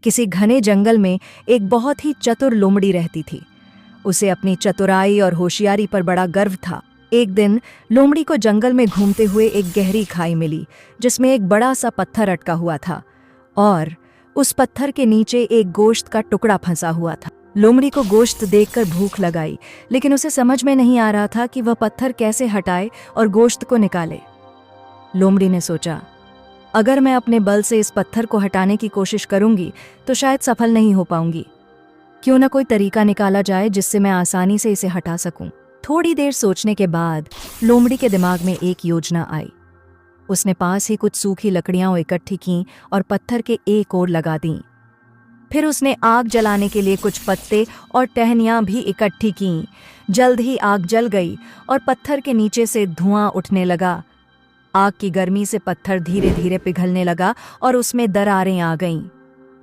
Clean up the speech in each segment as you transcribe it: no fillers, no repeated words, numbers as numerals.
किसी घने जंगल में एक बहुत ही चतुर लोमड़ी रहती थी। उसे अपनी चतुराई और होशियारी पर बड़ा गर्व था। एक दिन लोमड़ी को जंगल में घूमते हुए एक गहरी खाई मिली, जिसमें एक बड़ा सा पत्थर अटका हुआ था और उस पत्थर के नीचे एक गोश्त का टुकड़ा फंसा हुआ था। लोमड़ी को गोश्त देखकर भूख लगाई, लेकिन उसे समझ में नहीं आ रहा था कि वह पत्थर कैसे हटाए और गोश्त को निकाले। लोमड़ी ने सोचा, अगर मैं अपने बल से इस पत्थर को हटाने की कोशिश करूंगी तो शायद सफल नहीं हो पाऊंगी। क्यों ना कोई तरीका निकाला जाए जिससे मैं आसानी से इसे हटा सकूं। थोड़ी देर सोचने के बाद लोमड़ी के दिमाग में एक योजना आई। उसने पास ही कुछ सूखी लकड़ियां इकट्ठी कीं और पत्थर के एक ओर लगा दीं। फिर उसने आग जलाने के लिए कुछ पत्ते और टहनियां भी इकट्ठी कीं। जल्द ही आग जल गई और पत्थर के नीचे से धुआं उठने लगा। आग की गर्मी से पत्थर धीरे धीरे पिघलने लगा और उसमें दरारें आ गईं।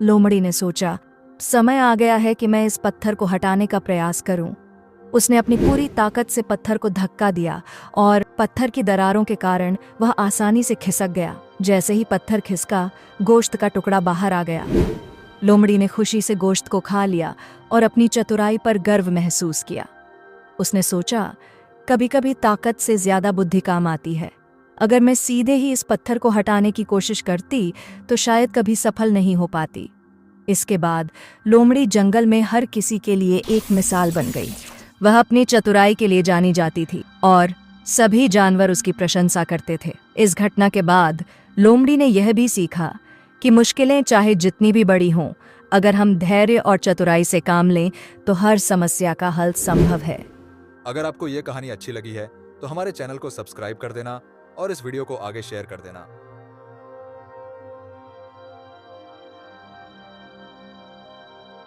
लोमड़ी ने सोचा, समय आ गया है कि मैं इस पत्थर को हटाने का प्रयास करूं। उसने अपनी पूरी ताकत से पत्थर को धक्का दिया और पत्थर की दरारों के कारण वह आसानी से खिसक गया। जैसे ही पत्थर खिसका, गोश्त का टुकड़ा बाहर आ गया। लोमड़ी ने खुशी से गोश्त को खा लिया और अपनी चतुराई पर गर्व महसूस किया। उसने सोचा, कभी कभी ताकत से ज्यादा बुद्धि काम आती है। अगर मैं सीधे ही इस पत्थर को हटाने की कोशिश करती तो शायद कभी सफल नहीं हो पाती। इसके बाद लोमड़ी जंगल में हर किसी के लिए एक मिसाल बन गई। वह अपनी चतुराई के लिए जानी जाती थी और सभी जानवर उसकी प्रशंसा करते थे। इस घटना के बाद लोमड़ी ने यह भी सीखा कि मुश्किलें चाहे जितनी भी बड़ी हों, अगर हम धैर्य और चतुराई से काम लें तो हर समस्या का हल संभव है। अगर आपको ये कहानी अच्छी लगी है तो हमारे चैनल को सब्सक्राइब कर देना और इस वीडियो को आगे शेयर कर देना।